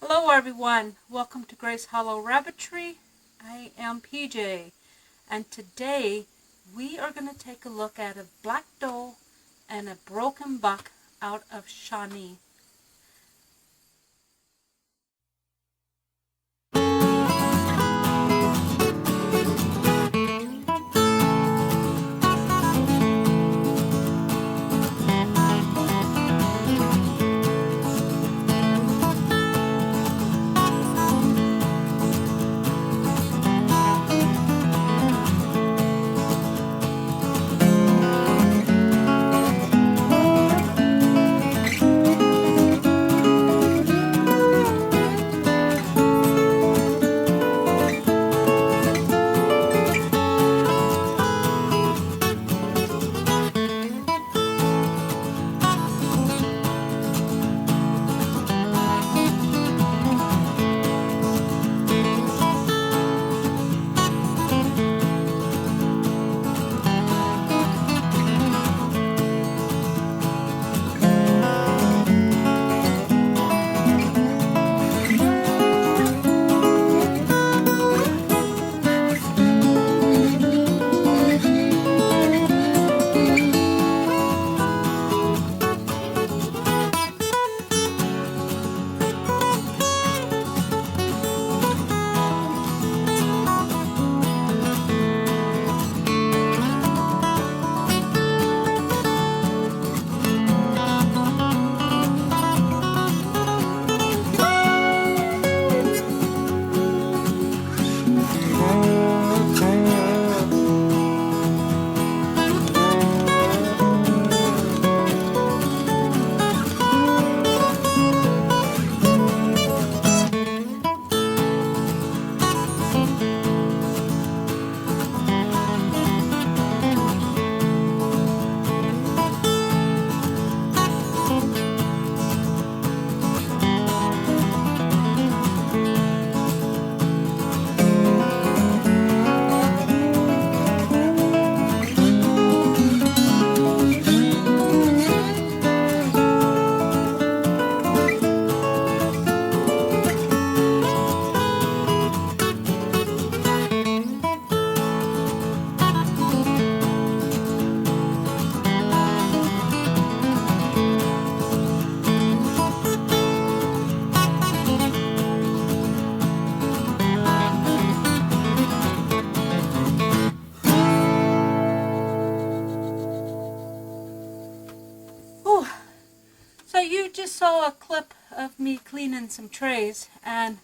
Hello everyone, welcome to Grace Hollow Rabbitry. I am PJ, and today we are going to take a look at a black doe and a broken buck out of Shawnee. So you just saw a clip of me cleaning some trays, and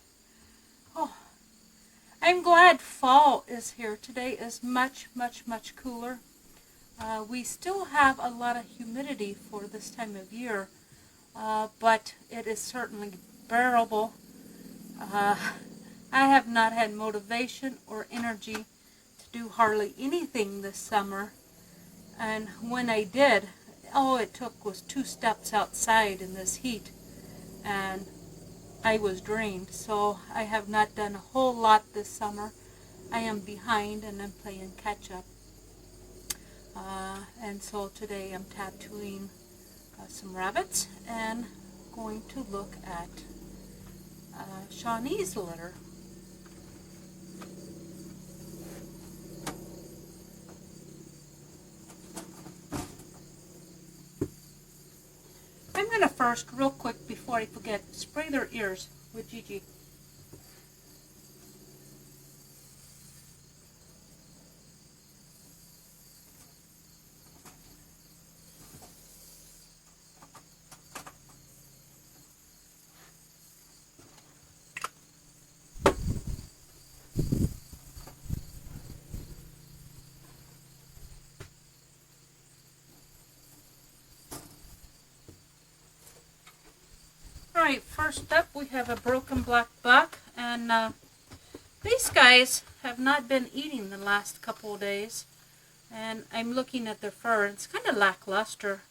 I'm glad fall is here. Today is much cooler. We still have a lot of humidity for this time of year, but it is certainly bearable. I have not had motivation or energy to do hardly anything this summer, and when I did, all it took was 2 steps outside in this heat and I was drained. So I have not done a whole lot this summer. I am behind and I'm playing catch up. And so today I'm tattooing some rabbits and going to look at Shawnee's litter. I'm going to first, real quick before I forget, spray their ears with Gigi. Alright, first up we have a broken black buck, and these guys have not been eating the last couple of days, and I'm looking at their fur and it's kind of lackluster.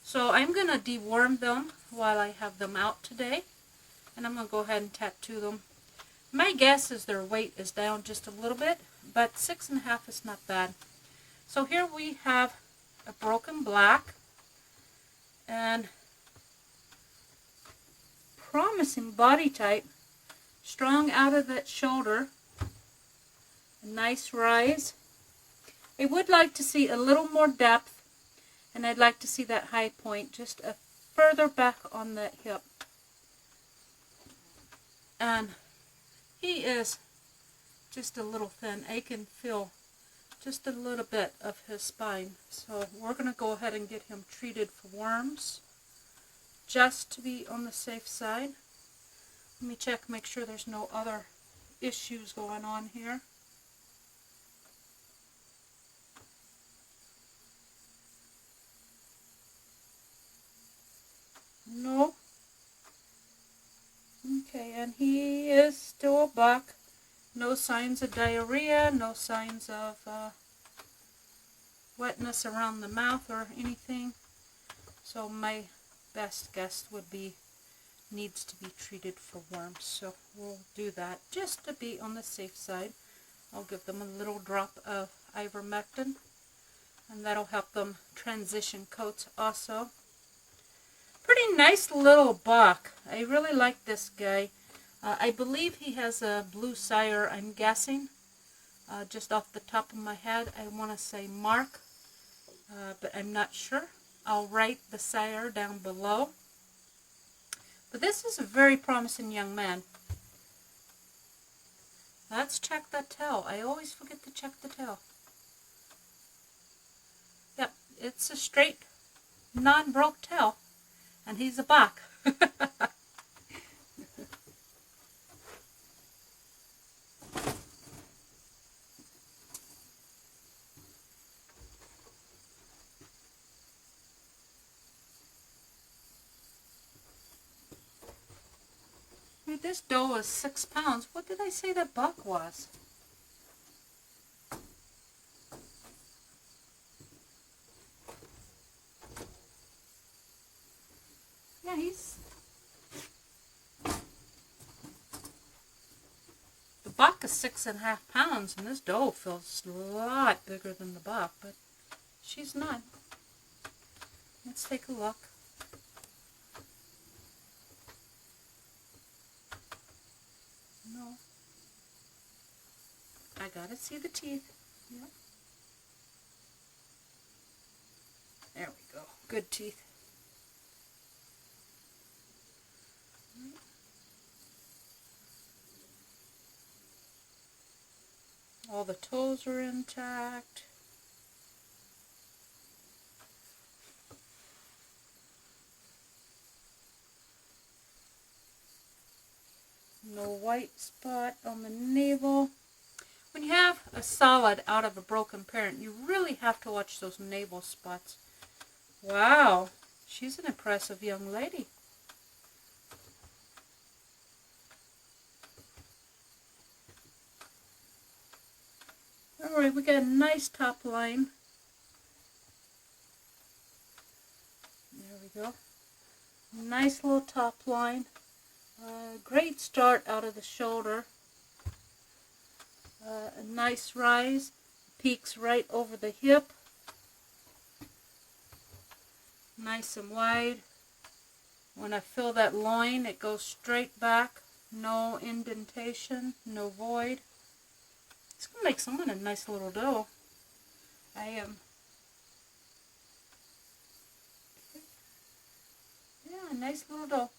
So I'm going to deworm them while I have them out today, and I'm going to go ahead and tattoo them. My guess is their weight is down just a little bit, but 6.5 is not bad. So here we have a broken black, and promising body type. Strong out of that shoulder. A nice rise. I would like to see a little more depth, and I'd like to see that high point just a further back on that hip. And he is just a little thin. I can feel just a little bit of his spine. So we're going to go ahead and get him treated for worms, just to be on the safe side. Let me check, make sure there's no other issues going on here. No. Okay, and he is still a buck. No signs of diarrhea, no signs of wetness around the mouth or anything. So my best guess would be needs to be treated for worms. So we'll do that just to be on the safe side. I'll give them a little drop of ivermectin, and that'll help them transition coats also. Pretty nice little buck. I really like this guy. I believe he has a blue sire, I'm guessing. Just off the top of my head, I want to say Mark, but I'm not sure. I'll write the sire down below. But this is a very promising young man. Let's check that tail. I always forget to check the tail. Yep, it's a straight, non-broke tail. And he's a buck. This doe is 6 pounds. What did I say that buck was? Yeah, the buck is 6.5 pounds, and this doe feels a lot bigger than the buck, but she's not. Let's take a look. No. I gotta see the teeth. Yep. There we go. Good teeth. All the toes are intact. No white spot on the navel. When you have a solid out of a broken parent, you really have to watch those navel spots. Wow, she's an impressive young lady. Alright, we got a nice top line. There we go. Nice little top line. Great start out of the shoulder. A nice rise. Peaks right over the hip. Nice and wide. When I feel that loin, it goes straight back. No indentation, no void. It's going to make someone a nice little doe. I am. Yeah, a nice little doe.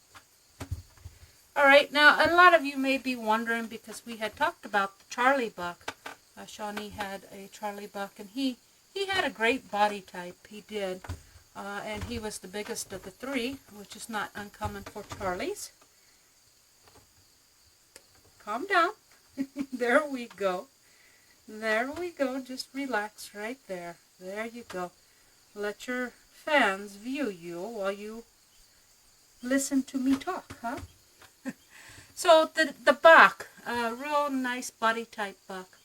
Alright, now a lot of you may be wondering, because we had talked about the Charlie buck. Shawnee had a Charlie buck, and he had a great body type. He did. And he was the biggest of the three, which is not uncommon for Charlies. Calm down. There we go. There we go. Just relax right there. There you go. Let your fans view you while you listen to me talk, huh? So the buck, a real nice body type buck.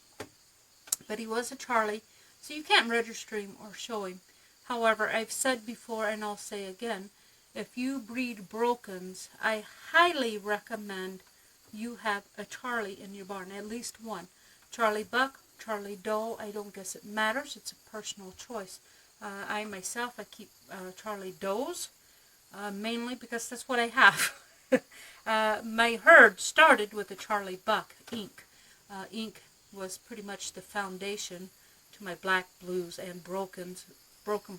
But he was a Charlie, so you can't register him or show him. However, I've said before, and I'll say again, if you breed Brokens, I highly recommend you have a Charlie in your barn, at least one. Charlie buck, Charlie doe, I don't guess it matters. It's a personal choice. I myself, I keep Charlie does, mainly because that's what I have. my herd started with a Charlie Buck ink. Ink was pretty much the foundation to my black, blues, and broken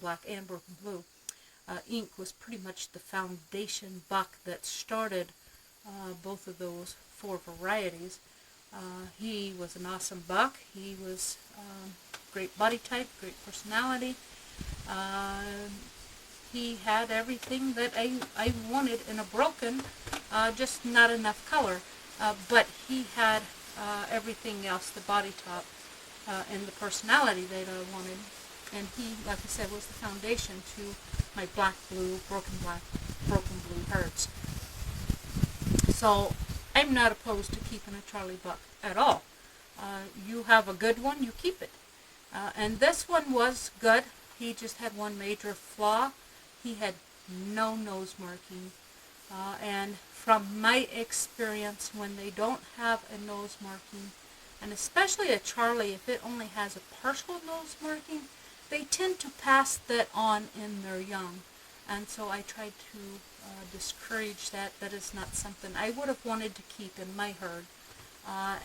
black and broken blue. Ink was pretty much the foundation buck that started both of those 4 varieties. He was an awesome buck. He was great body type, great personality. He had everything that I wanted in a broken, just not enough color. But he had everything else, the body type and the personality that I wanted. And he, like I said, was the foundation to my black, blue, broken blue herds. So I'm not opposed to keeping a Charlie Buck at all. You have a good one, you keep it. And this one was good. He just had one major flaw. He had no nose marking. And from my experience, when they don't have a nose marking, and especially a Charlie, if it only has a partial nose marking, they tend to pass that on in their young. And so I tried to discourage that. That is not something I would have wanted to keep in my herd.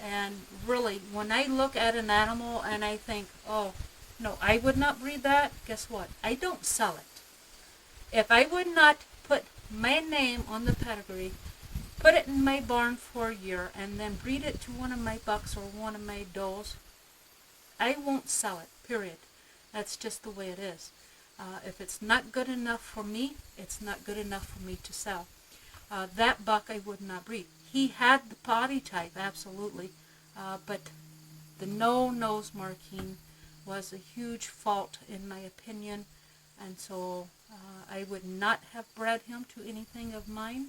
And really, when I look at an animal and I think, oh, no, I would not breed that, guess what? I don't sell it. If I would not put my name on the pedigree, put it in my barn for a year, and then breed it to one of my bucks or one of my does, I won't sell it, period. That's just the way it is. If it's not good enough for me, it's not good enough for me to sell. That buck I would not breed. He had the body type, absolutely, but the no nose marking was a huge fault in my opinion, and so I would not have bred him to anything of mine,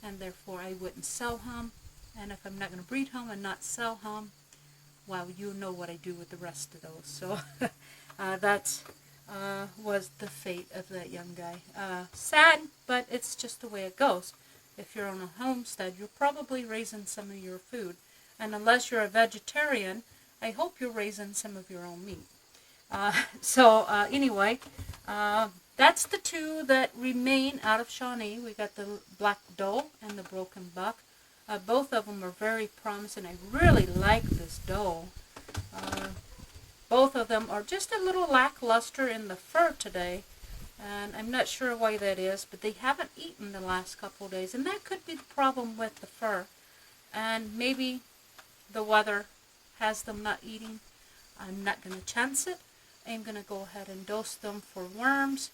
and therefore I wouldn't sell him. And if I'm not going to breed him and not sell him, well, you know what I do with the rest of those. So that was the fate of that young guy. Sad, but it's just the way it goes. If you're on a homestead, you're probably raising some of your food. And unless you're a vegetarian, I hope you're raising some of your own meat. Anyway, that's the 2 that remain out of Shawnee. We got the black doe and the broken buck. Both of them are very promising. I really like this doe. Both of them are just a little lackluster in the fur today, and I'm not sure why that is, but they haven't eaten the last couple of days, and that could be the problem with the fur. And maybe the weather has them not eating. I'm not going to chance it. I'm going to go ahead and dose them for worms,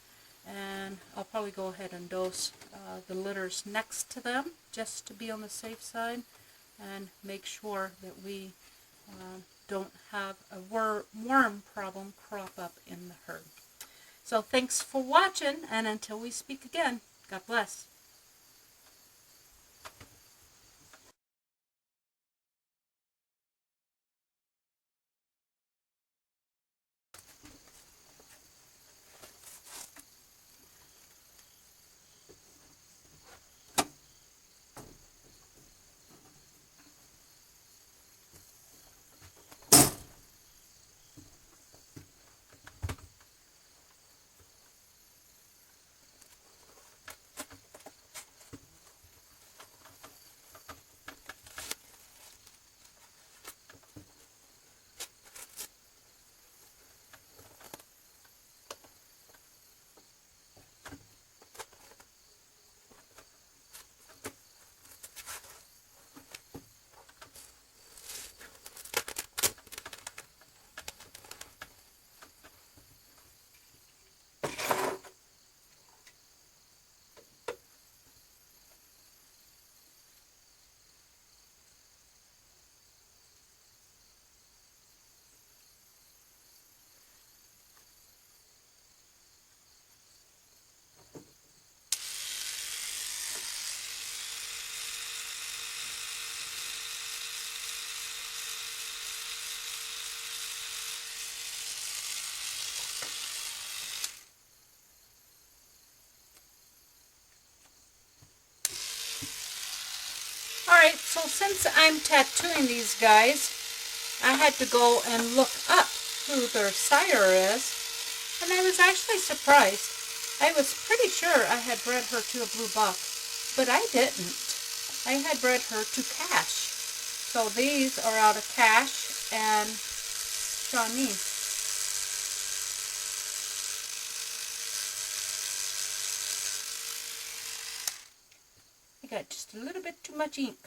and I'll probably go ahead and dose the litters next to them just to be on the safe side and make sure that we don't have a worm problem crop up in the herd. So thanks for watching, and until we speak again, God bless. Alright, so since I'm tattooing these guys, I had to go and look up who their sire is, and I was actually surprised. I was pretty sure I had bred her to a blue buck, but I didn't. I had bred her to Cash. So these are out of Cash and Shawnee. I got just a little bit too much ink.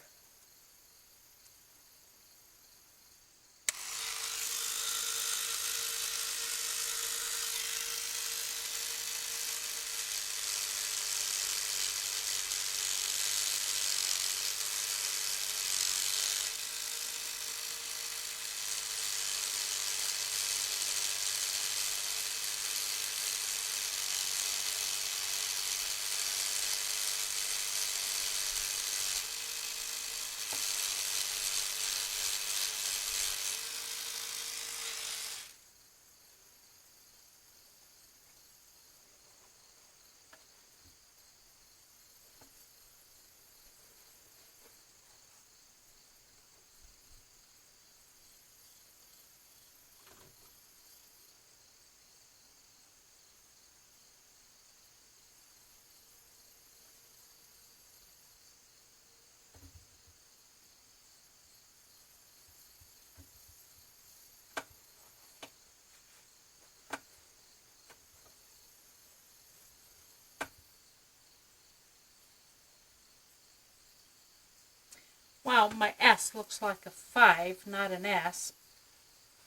Wow, my S looks like a 5, not an S,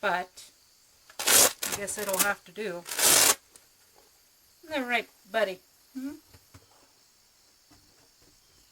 but I guess it'll have to do. All right, buddy.